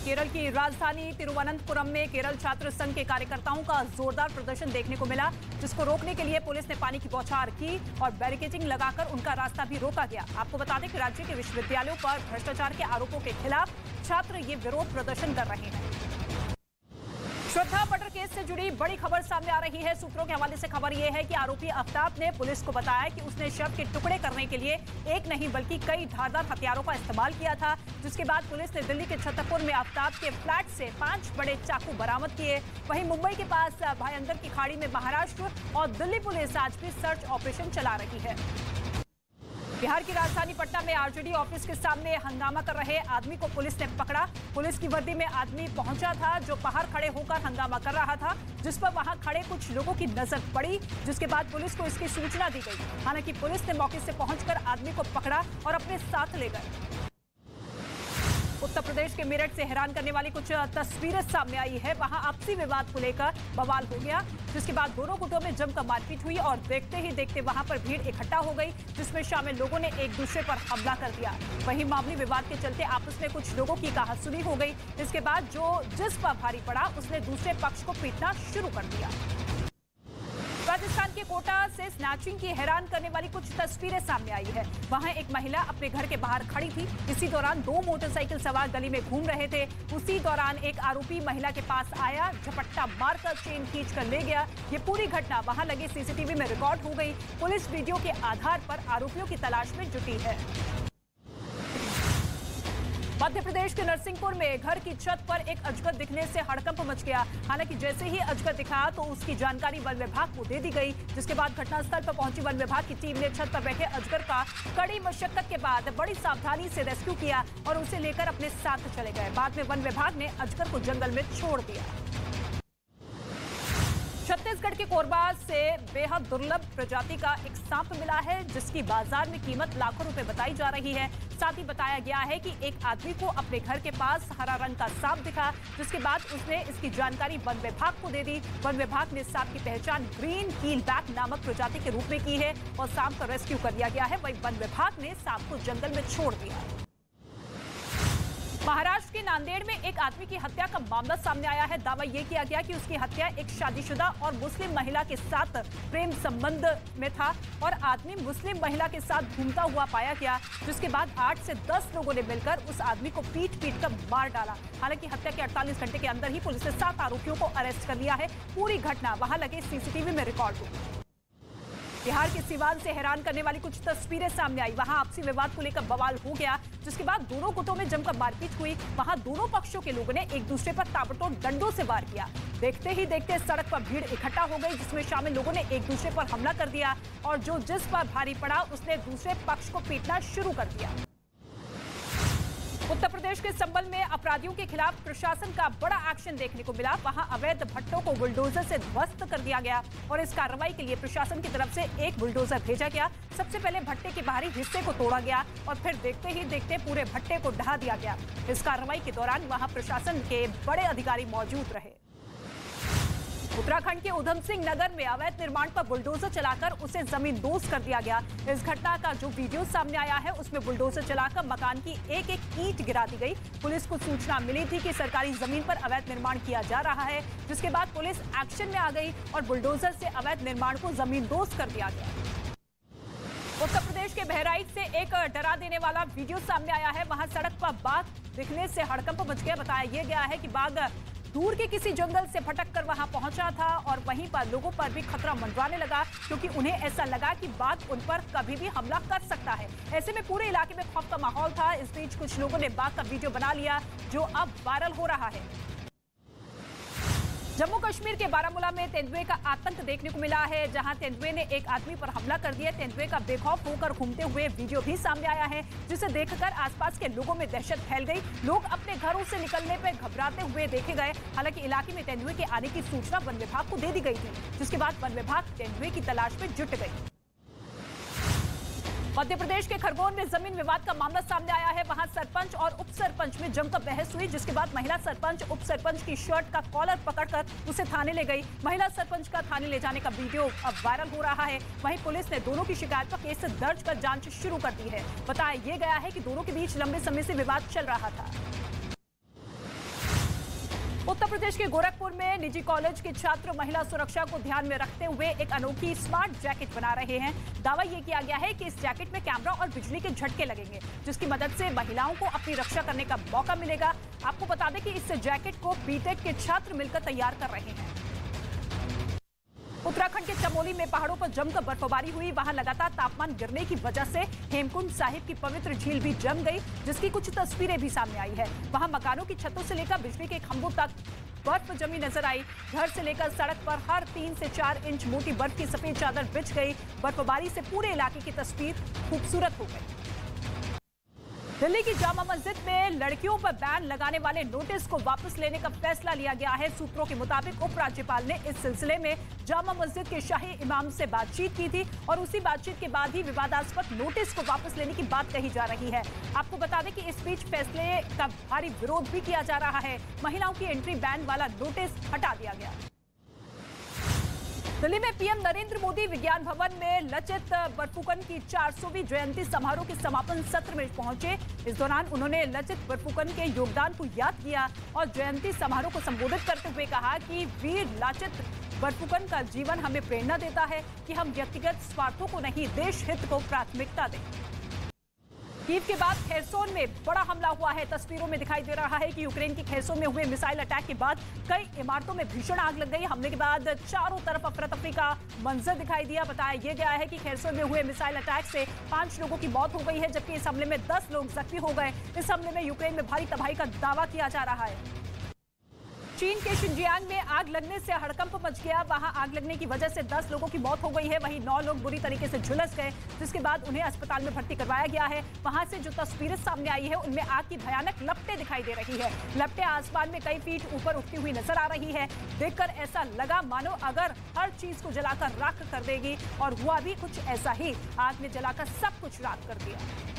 केरल की राजधानी तिरुवनंतपुरम में केरल छात्र संघ के कार्यकर्ताओं का जोरदार प्रदर्शन देखने को मिला, जिसको रोकने के लिए पुलिस ने पानी की बौछार की और बैरिकेडिंग लगाकर उनका रास्ता भी रोका गया। आपको बता दें कि राज्य के विश्वविद्यालयों पर भ्रष्टाचार के आरोपों के खिलाफ छात्र ये विरोध प्रदर्शन कर रहे हैं। श्रद्धा मर्डर केस से जुड़ी बड़ी खबर सामने आ रही है। सूत्रों के हवाले से खबर यह है कि आरोपी आफ्ताब ने पुलिस को बताया कि उसने शव के टुकड़े करने के लिए एक नहीं बल्कि कई धारदार हथियारों का इस्तेमाल किया था, जिसके बाद पुलिस ने दिल्ली के छतरपुर में आफ्ताब के फ्लैट से 5 बड़े चाकू बरामद किए। वहीं मुंबई के पास भाईंदर की खाड़ी में महाराष्ट्र और दिल्ली पुलिस आज भी सर्च ऑपरेशन चला रही है। बिहार की राजधानी पटना में आरजेडी ऑफिस के सामने हंगामा कर रहे आदमी को पुलिस ने पकड़ा। पुलिस की वर्दी में आदमी पहुंचा था जो बाहर खड़े होकर हंगामा कर रहा था, जिस पर वहां खड़े कुछ लोगों की नजर पड़ी, जिसके बाद पुलिस को इसकी सूचना दी गई। हालांकि पुलिस ने मौके से पहुंचकर आदमी को पकड़ा और अपने साथ ले गए। उत्तर प्रदेश के मेरठ से हैरान करने वाली कुछ तस्वीरें सामने आई है। वहां आपसी विवाद को लेकर बवाल हो गया, जिसके बाद दोनों गुटों में जमकर मारपीट हुई और देखते ही देखते वहां पर भीड़ इकट्ठा हो गई, जिसमें शामिल लोगों ने एक दूसरे पर हमला कर दिया। वहीं मामूली विवाद के चलते आपस में कुछ लोगों की कहासुनी हो गई। इसके बाद जिस पर भारी पड़ा उसने दूसरे पक्ष को पीटना शुरू कर दिया। राजस्थान के कोटा से स्नैचिंग की हैरान करने वाली कुछ तस्वीरें सामने आई है। वहां एक महिला अपने घर के बाहर खड़ी थी। इसी दौरान 2 मोटरसाइकिल सवार गली में घूम रहे थे। उसी दौरान एक आरोपी महिला के पास आया, झपट्टा मारकर चेन खींचकर ले गया। ये पूरी घटना वहां लगे सीसीटीवी में रिकॉर्ड हो गई। पुलिस वीडियो के आधार पर आरोपियों की तलाश में जुटी है। मध्य प्रदेश के नरसिंहपुर में घर की छत पर एक अजगर दिखने से हड़कंप मच गया। हालांकि जैसे ही अजगर दिखा तो उसकी जानकारी वन विभाग को दे दी गई, जिसके बाद घटनास्थल पर पहुंची वन विभाग की टीम ने छत पर बैठे अजगर का कड़ी मशक्कत के बाद बड़ी सावधानी से रेस्क्यू किया और उसे लेकर अपने साथ चले गए। बाद में वन विभाग ने अजगर को जंगल में छोड़ दिया। छत्तीसगढ़ के कोरबा से बेहद दुर्लभ प्रजाति का एक सांप मिला है, जिसकी बाजार में कीमत लाखों रुपए बताई जा रही है। साथ ही बताया गया है कि एक आदमी को अपने घर के पास हरा रंग का सांप दिखा, जिसके बाद उसने इसकी जानकारी वन विभाग को दे दी। वन विभाग ने सांप की पहचान ग्रीन कीलबैक नामक प्रजाति के रूप में की है और सांप का रेस्क्यू कर लिया गया है। वहीं वन विभाग ने सांप को जंगल में छोड़ दिया। महाराष्ट्र के नांदेड़ में एक आदमी की हत्या का मामला सामने आया है। दावा यह किया गया कि उसकी हत्या एक शादीशुदा और मुस्लिम महिला के साथ प्रेम संबंध में था और आदमी मुस्लिम महिला के साथ घूमता हुआ पाया गया, जिसके बाद 8 से 10 लोगों ने मिलकर उस आदमी को पीट कर मार डाला। हालांकि हत्या के 48 घंटे के अंदर ही पुलिस ने 7 आरोपियों को अरेस्ट कर लिया है। पूरी घटना वहां लगे सीसीटीवी में रिकॉर्ड हुई। बिहार के सिवान से हैरान करने वाली कुछ तस्वीरें सामने आई। वहां आपसी विवाद को लेकर बवाल हो गया, जिसके बाद दोनों गुटों में जमकर मारपीट हुई। वहां दोनों पक्षों के लोगों ने एक दूसरे पर ताबड़तोड़ डंडों से वार किया। देखते ही देखते सड़क पर भीड़ इकट्ठा हो गई, जिसमें शामिल लोगों ने एक दूसरे पर हमला कर दिया और जिस पर भारी पड़ा उसने दूसरे पक्ष को पीटना शुरू कर दिया। उत्तर प्रदेश के संबल में अपराधियों के खिलाफ प्रशासन का बड़ा एक्शन देखने को मिला। वहां अवैध भट्टों को बुलडोजर से ध्वस्त कर दिया गया और इस कार्रवाई के लिए प्रशासन की तरफ से एक बुलडोजर भेजा गया। सबसे पहले भट्टे के बाहरी हिस्से को तोड़ा गया और फिर देखते ही देखते पूरे भट्टे को ढहा दिया गया। इस कार्रवाई के दौरान वहां प्रशासन के बड़े अधिकारी मौजूद रहे। उत्तराखंड के उधम सिंह नगर में अवैध निर्माण पर बुलडोजर चलाकर उसे जमींदोज कर दिया गया। इस घटना का जो वीडियो सामने आया है उसमें बुलडोजर चलाकर मकान की एक एक ईंट गिरा दी गई। पुलिस को सूचना मिली थी कि सरकारी जमीन पर अवैध निर्माण किया जा रहा है, जिसके बाद पुलिस एक्शन में आ गई और बुलडोजर से अवैध निर्माण को जमींदोज कर दिया गया। उत्तर प्रदेश के बहराइच से एक डरा देने वाला वीडियो सामने आया है। वहां सड़क पर बाघ दिखने से हड़कंप मच गया। बताया यह गया है कि बाघ दूर के किसी जंगल से भटक कर वहां पहुंचा था और वहीं पर लोगों पर भी खतरा मंडराने लगा, क्योंकि उन्हें ऐसा लगा कि बाघ उन पर कभी भी हमला कर सकता है। ऐसे में पूरे इलाके में खौफ का माहौल था। इस बीच कुछ लोगों ने बाघ का वीडियो बना लिया, जो अब वायरल हो रहा है। जम्मू कश्मीर के बारामूला में तेंदुए का आतंक देखने को मिला है, जहां तेंदुए ने एक आदमी पर हमला कर दिया। तेंदुए का बेखौफ होकर घूमते हुए वीडियो भी सामने आया है, जिसे देखकर आसपास के लोगों में दहशत फैल गई। लोग अपने घरों से निकलने पर घबराते हुए देखे गए। हालांकि इलाके में तेंदुए के आने की सूचना वन विभाग को दे दी गई थी, जिसके बाद वन विभाग तेंदुए की तलाश में जुट गई। मध्य प्रदेश के खरगोन में जमीन विवाद का मामला सामने आया है। वहां सरपंच और उप सरपंच में जमकर बहस हुई, जिसके बाद महिला सरपंच उप सरपंच की शर्ट का कॉलर पकड़कर उसे थाने ले गई। महिला सरपंच का थाने ले जाने का वीडियो अब वायरल हो रहा है। वहीं पुलिस ने दोनों की शिकायत पर केस दर्ज कर जांच शुरू कर दी है। बताया यह गया है कि दोनों के बीच लंबे समय से विवाद चल रहा था। उत्तर प्रदेश के गोरखपुर में निजी कॉलेज के छात्र महिला सुरक्षा को ध्यान में रखते हुए एक अनोखी स्मार्ट जैकेट बना रहे हैं। दावा यह किया गया है कि इस जैकेट में कैमरा और बिजली के झटके लगेंगे, जिसकी मदद से महिलाओं को अपनी रक्षा करने का मौका मिलेगा। आपको बता दें कि इस जैकेट को बीटेक के छात्र मिलकर तैयार कर रहे हैं। उत्तराखंड के चमोली में पहाड़ों पर जमकर बर्फबारी हुई। वहां लगातार तापमान गिरने की वजह से हेमकुंड साहिब की पवित्र झील भी जम गई, जिसकी कुछ तस्वीरें भी सामने आई है। वहां मकानों की छतों से लेकर बिजली के खंभों तक बर्फ जमी नजर आई। घर से लेकर सड़क पर हर 3 से 4 इंच मोटी बर्फ की सफेद चादर बिछ गई। बर्फबारी से पूरे इलाके की तस्वीर खूबसूरत हो गई। दिल्ली की जामा मस्जिद में लड़कियों पर बैन लगाने वाले नोटिस को वापस लेने का फैसला लिया गया है। सूत्रों के मुताबिक उपराज्यपाल ने इस सिलसिले में जामा मस्जिद के शाही इमाम से बातचीत की थी और उसी बातचीत के बाद ही विवादास्पद नोटिस को वापस लेने की बात कही जा रही है। आपको बता दें कि इस बीच फैसले का भारी विरोध भी किया जा रहा है। महिलाओं की एंट्री बैन वाला नोटिस हटा दिया गया। दिल्ली में पीएम नरेंद्र मोदी विज्ञान भवन में लचित बरफुकन की 400वीं जयंती समारोह के समापन सत्र में पहुंचे। इस दौरान उन्होंने लचित बरफुकन के योगदान को याद किया और जयंती समारोह को संबोधित करते हुए कहा कि वीर लाचित बरफुकन का जीवन हमें प्रेरणा देता है कि हम व्यक्तिगत स्वार्थों को नहीं, देश हित को प्राथमिकता दें। कीव के बाद खेरसोन में बड़ा हमला हुआ है। तस्वीरों में दिखाई दे रहा है कि यूक्रेन की खेरसोन में हुए मिसाइल अटैक के बाद कई इमारतों में भीषण आग लग गई। हमले के बाद चारों तरफ अफरा तफरी का मंजर दिखाई दिया। बताया यह गया है कि खेरसोन में हुए मिसाइल अटैक से 5 लोगों की मौत हो गई है, जबकि इस हमले में 10 लोग जख्मी हो गए। इस हमले में यूक्रेन में भारी तबाही का दावा किया जा रहा है। चीन के शिनजियांग में आग लगने से हड़कंप मच गया। वहां आग लगने की वजह से 10 लोगों की मौत हो गई है। वहीं 9 लोग बुरी तरीके से झुलस गए, जिसके बाद उन्हें अस्पताल में भर्ती करवाया गया है। वहां से जो तस्वीरें सामने आई है उनमें आग की भयानक लपटें दिखाई दे रही है। लपटें आसमान में कई फीट ऊपर उठती हुई नजर आ रही है। देखकर ऐसा लगा मानो अगर हर चीज को जलाकर राख कर देगी, और हुआ भी कुछ ऐसा ही। आग ने जलाकर सब कुछ राख कर दिया।